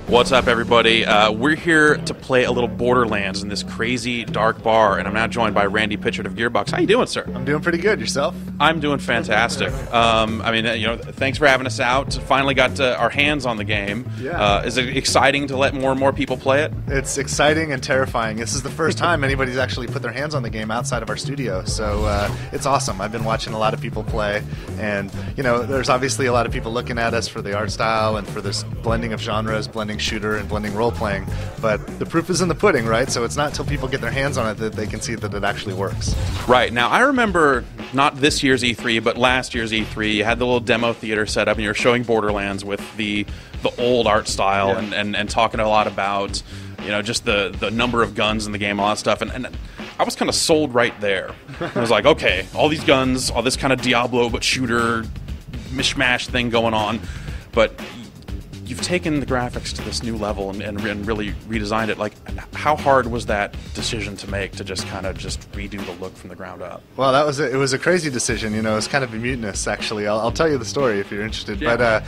What's up, everybody? We're here to play a little Borderlands in this crazy dark bar, and I'm now joined by Randy Pitchford of Gearbox. How you doing, sir? I'm doing pretty good. Yourself? I'm doing fantastic. Thanks for having us out. Finally got our hands on the game. Yeah. Is it exciting to let more and more people play it? It's exciting and terrifying. This is the first time anybody's actually put their hands on the game outside of our studio, so it's awesome. I've been watching a lot of people play, and there's obviously a lot of people looking at us for the art style and for this blending of genres, blending shooter and blending role-playing, but the proof is in the pudding, right? So it's not until people get their hands on it that they can see that it actually works. Right. Now, I remember not this year's E3, but last year's E3, you had the little demo theater set up, and you were showing Borderlands with the old art style, yeah. and talking a lot about, just the number of guns in the game, all that stuff, and I was kind of sold right there. I was like, okay, all these guns, all this kind of Diablo but shooter mishmash thing going on, but you've taken the graphics to this new level and really redesigned it. Like, how hard was that decision to make, to just redo the look from the ground up? Well, it was a crazy decision. It was kind of mutinous, actually. I'll tell you the story if you're interested. Yeah.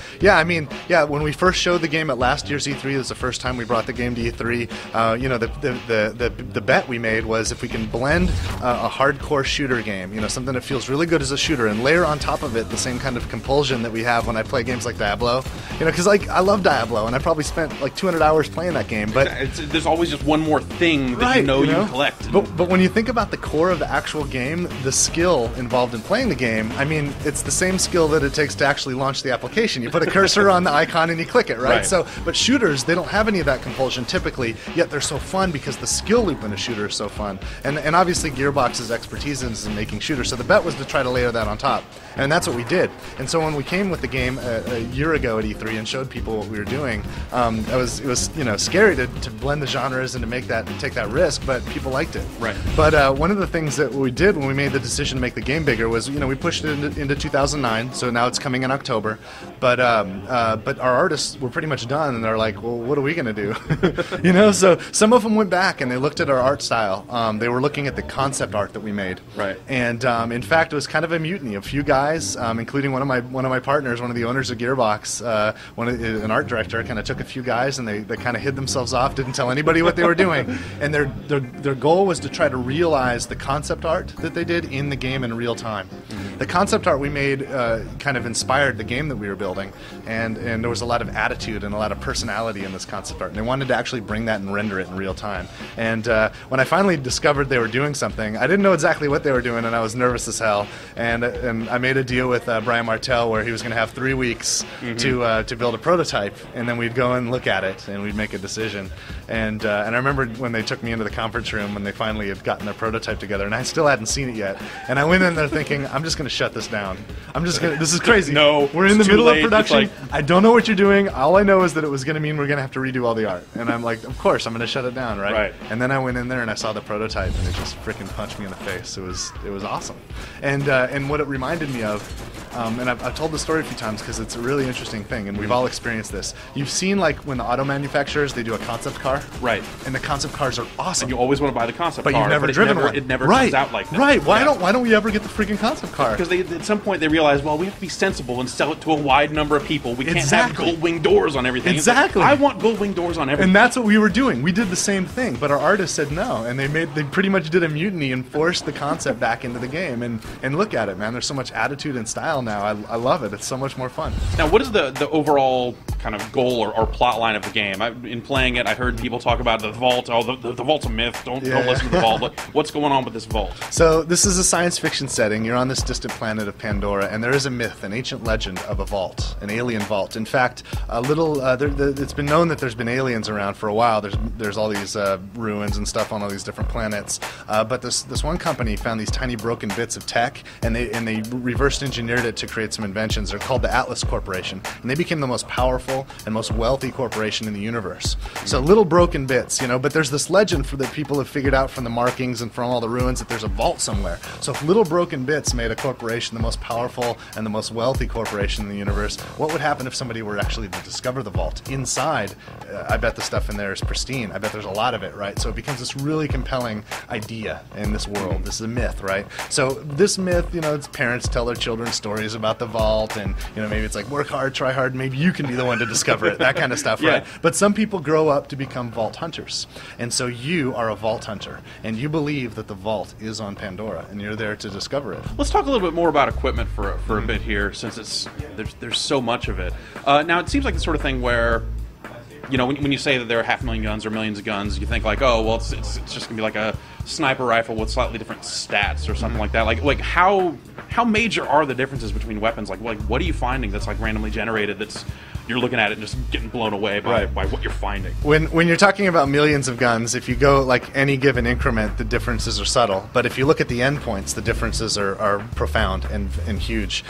But when we first showed the game at last year's E3, it was the first time we brought the game to E3. The bet we made was if we can blend a hardcore shooter game, something that feels really good as a shooter, and layer on top of it the same kind of compulsion that we have when I play games like Diablo. Because I love Diablo, and I probably spent like 200 hours playing that game. But there's always just one more thing that you collect. But when you think about the core of the actual game, the skill involved in playing the game, it's the same skill that it takes to actually launch the application. You put a cursor on the icon and you click it, right? But shooters, they don't have any of that compulsion typically, yet they're so fun because the skill loop in a shooter is so fun. And obviously Gearbox's expertise is in making shooters, so the bet was to try to layer that on top. And that's what we did. And so when we came with the game a year ago at E3 and showed people what we were doing, it was scary to blend the genres and to take that risk, but people liked it. Right. But one of the things that we did when we made the decision to make the game bigger was, we pushed it into 2009, so now it's coming in October. But our artists were pretty much done, and they're like, well, what are we going to do? So some of them went back and they looked at our art style. They were looking at the concept art that we made. Right. And in fact, it was kind of a mutiny. A few guys, including one of my partners, one of the owners of Gearbox, an art director, kind of took a few guys and they kind of hid themselves off, didn't tell anybody what they were doing, and their goal was to try to realize the concept art that they did in the game in real time. Mm-hmm. The concept art we made kind of inspired the game that we were building, and there was a lot of attitude and a lot of personality in this concept art, and they wanted to actually bring that and render it in real time. And when I finally discovered they were doing something, I didn't know exactly what they were doing, and I was nervous as hell, and I made a deal with Brian Martell where he was going to have 3 weeks to build a prototype, and then we'd go and look at it and we'd make a decision. And I remember when they took me into the conference room when they finally had gotten their prototype together, and I still hadn't seen it yet, and I went in there thinking, I'm just going to shut this down. This is crazy. No, we're in the middle late. of production. I don't know what you're doing. All I know is that it was going to mean we're going to have to redo all the art. And I'm like, of course, I'm going to shut it down, right? And then I went in there and I saw the prototype, and it just freaking punched me in the face. It was awesome. And what it reminded me of, and I've told the story a few times because it's a really interesting thing, and we've all experienced this. You've seen, like, when the auto manufacturers, they do a concept car. Right. And the concept cars are awesome. And you always want to buy the concept car. But you've never driven one. It never comes out like that. Right. Why don't we ever get the freaking concept car? Because at some point they realize, well, we have to be sensible and sell it to a wide number of people. We can't have gold wing doors on everything. Exactly. I want gold wing doors on everything. And that's what we were doing. We did the same thing, but our artists said no, and they pretty much did a mutiny and forced the concept back into the game. And look at it, man. There's so much attitude and style now. I love it. It's so much more fun. Now, what is the overall kind of goal or plot line of the game? In playing it, I heard people talk about the vault. Oh, the vault's a myth. Don't listen to the vault. What's going on with this vault? So this is a science fiction setting. You're on this distant planet of Pandora, and there is a myth, an ancient legend of a vault, an alien vault. In fact, it's been known that there's been aliens around for a while. There's all these ruins and stuff on all these different planets. But this one company found these tiny broken bits of tech, and they reverse engineered it to create some inventions. They're called the Atlas Corporation, and they became the most powerful and most wealthy corporation in the universe. So little broken bits, but there's this legend that people have figured out from the markings and from all the ruins that there's a vault somewhere. So if little broken bits made a corporation the most powerful and the most wealthy corporation in the universe, what would happen if somebody were actually to discover the vault? Inside, I bet the stuff in there is pristine. I bet there's a lot of it, right? So it becomes this really compelling idea in this world. This is a myth, right? So this myth, it's parents tell their children stories about the vault, and maybe it's like, work hard, try hard, maybe you can be the one to discover it, that kind of stuff, right? But some people grow up to become vault hunters. And so you are a vault hunter, and you believe that the vault is on Pandora, and you're there to discover it. Let's talk a little bit more about equipment for a bit here, since there's so much of it. Now, it seems like the sort of thing where, you know, when you say that there are 500,000 guns or millions of guns, you think like, oh, well, it's just gonna be like a sniper rifle with slightly different stats or something like that. Like how major are the differences between weapons? Like what are you finding that's like randomly generated that's you're looking at it and just getting blown away by what you're finding? When you're talking about millions of guns, if you go like any given increment, the differences are subtle. But if you look at the endpoints, the differences are profound and huge.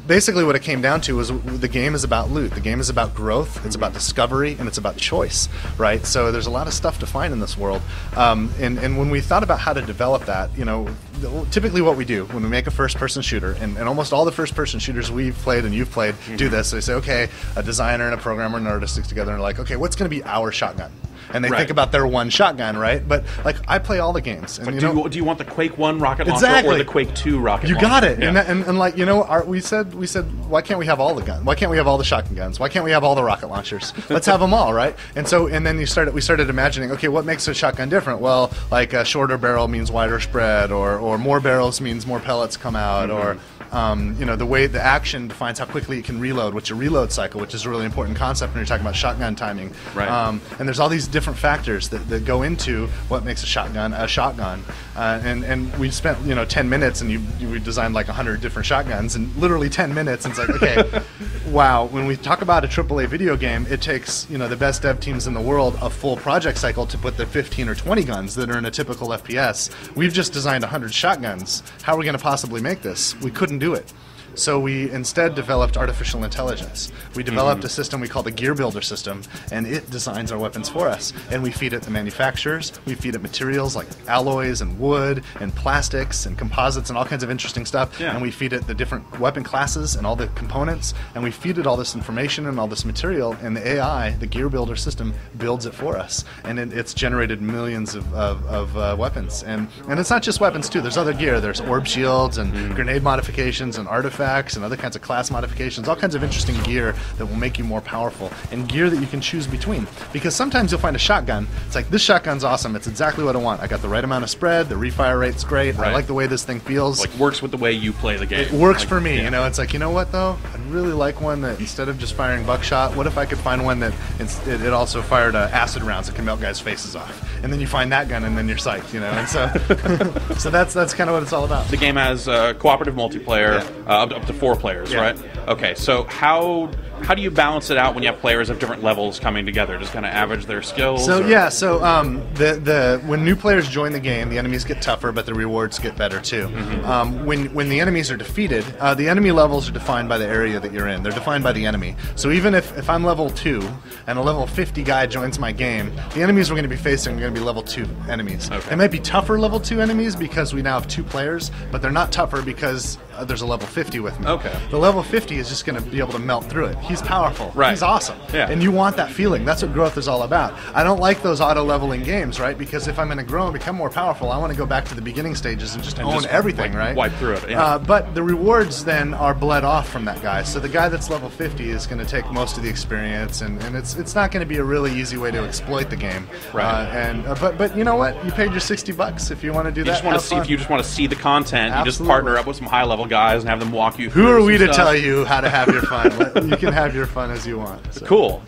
Basically, what it came down to was the game is about loot. The game is about growth. It's about discovery, and it's about choice, right? So there's a lot of stuff to find in this world. And when we thought about how to develop that, you know, typically what we do when we make a first-person shooter, and almost all the first-person shooters we've played and you've played do this. They say, okay, a designer and a programmer and an artist stick together and are like, okay, what's going to be our shotgun? And they think about their one shotgun, right? But like, I play all the games. And, like, do you want the Quake 1 rocket launcher or the Quake 2 rocket launcher? You got it. Yeah. And like, you know, we said, why can't we have all the guns? Why can't we have all the shotgun guns? Why can't we have all the rocket launchers? Let's have them all, right? And then we started imagining, okay, what makes a shotgun different? Well, like a shorter barrel means wider spread, or more barrels means more pellets come out, or you know, the way the action defines how quickly it can reload, which a reload cycle, which is a really important concept when you're talking about shotgun timing. Right. And there's all these different factors that go into what makes a shotgun a shotgun. And we spent 10 minutes, and we designed like 100 different shotguns in literally 10 minutes. And it's like, okay, wow. When we talk about a AAA video game, it takes the best dev teams in the world a full project cycle to put the 15 or 20 guns that are in a typical FPS. We've just designed 100 shotguns. How are we going to possibly make this? We couldn't do it. So we instead developed artificial intelligence. We developed a system we call the Gear Builder system, and it designs our weapons for us. And we feed it the manufacturers. We feed it materials like alloys and wood and plastics and composites and all kinds of interesting stuff. Yeah. And we feed it the different weapon classes and all the components. And we feed it all this information and all this material. And the AI, the Gear Builder system, builds it for us. And it's generated millions of weapons. And it's not just weapons, too. There's other gear. There's orb shields and grenade modifications and artifacts and other kinds of class modifications, all kinds of interesting gear that will make you more powerful, and gear that you can choose between. Because sometimes you'll find a shotgun, it's like, this shotgun's awesome, it's exactly what I want. I got the right amount of spread, the refire rate's great, I like the way this thing feels. Like, works with the way you play the game. It works for me, it's like, you know what though? I'd really like one that instead of just firing buckshot, what if I could find one that it also fired acid rounds that can melt guys' faces off? And then you find that gun and then you're psyched, and so so that's kind of what it's all about. The game has cooperative multiplayer, up to 4 players, right? Okay, so how do you balance it out when you have players of different levels coming together? Just kind of average their skills? So when new players join the game, the enemies get tougher, but the rewards get better too. When the enemies are defeated, the enemy levels are defined by the area that you're in. They're defined by the enemy. So even if I'm level 2 and a level 50 guy joins my game, the enemies we're going to be facing are going to be level 2 enemies. Okay. They might be tougher level 2 enemies because we now have 2 players, but they're not tougher because there's a level 50 with me. Okay. The level 50 is just going to be able to melt through it. He's powerful. Right. He's awesome. Yeah. And you want that feeling. That's what growth is all about. I don't like those auto-leveling games, right? Because if I'm going to grow and become more powerful, I want to go back to the beginning stages and just own everything, right? Wipe through it, yeah. But the rewards then are bled off from that guy. So the guy that's level 50 is going to take most of the experience, and it's not going to be a really easy way to exploit the game. Right. But you know what? You paid your $60 if you want to do that. If you just want to see the content, Absolutely. You just partner up with some high-level guys and have them walk you through. Who are we to stuff. tell you how to have your fun? You can have your fun as you want. So. Cool.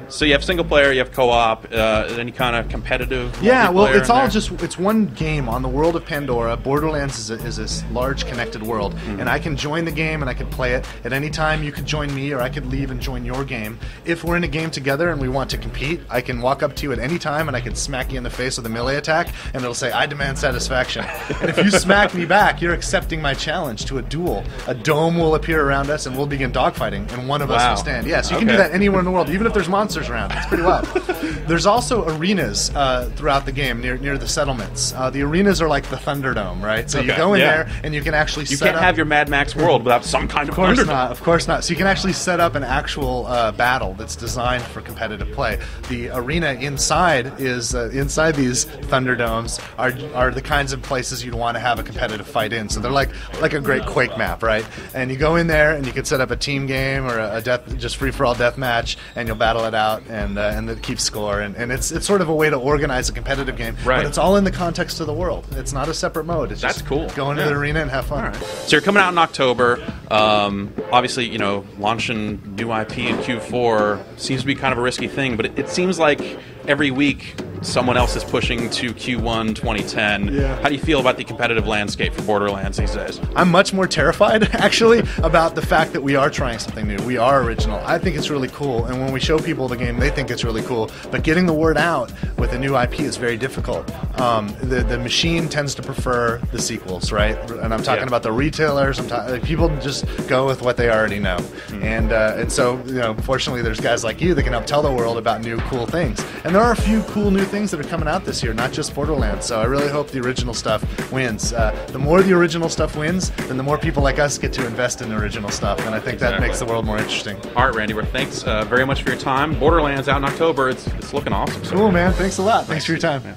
So you have single player, you have co-op, any kind of competitive. Yeah, well, it's all it's one game on the world of Pandora. Borderlands is this large connected world, and I can join the game and I can play it at any time. You could join me, or I could leave and join your game. If we're in a game together and we want to compete, I can walk up to you at any time and I can smack you in the face with a melee attack, and it'll say, "I demand satisfaction." And if you smack me back, you're accepting my challenge to a duel. A dome will appear around us, and we'll begin dogfighting, and one of us will stand. Yeah, so you can do that anywhere in the world, even if there's monsters around. It's pretty wild. There's also arenas throughout the game near the settlements. The arenas are like the Thunderdome, right? So you go in there, and you can actually set up... You can't have your Mad Max world without some kind of Thunderdome. Of course not. So you can actually set up an actual battle that's designed for competitive play. The arena inside is inside these Thunderdomes are the kinds of places you'd want to have a competitive fight in. So they're like a great Quake map, right? And you go in there, and you can set up a team game or a just free for all death match, and you'll battle it out, and it keeps score, and it's sort of a way to organize a competitive game, right. but it's all in the context of the world. It's not a separate mode. It's That's just cool. Go into the arena and have fun. All right. So you're coming out in October. Obviously, you know, launching new IP in Q4 seems to be kind of a risky thing, but it seems like every week someone else is pushing to Q1 2010. Yeah. How do you feel about the competitive landscape for Borderlands these days? I'm much more terrified, actually, about the fact that we are trying something new. We are original. I think it's really cool, and when we show people the game, they think it's really cool. But getting the word out with a new IP is very difficult. The machine tends to prefer the sequels, right? And I'm talking about the retailers. People just go with what they already know. And so, you know, fortunately, there's guys like you that can help tell the world about new cool things. And there are a few cool new things that are coming out this year, not just Borderlands. So I really hope the original stuff wins. The more the original stuff wins, then the more people like us get to invest in the original stuff, and I think that makes the world more interesting. All right, Randy, well, thanks very much for your time. Borderlands out in October. It's looking awesome. Cool, man. Thanks a lot. Thanks for your time. Yeah.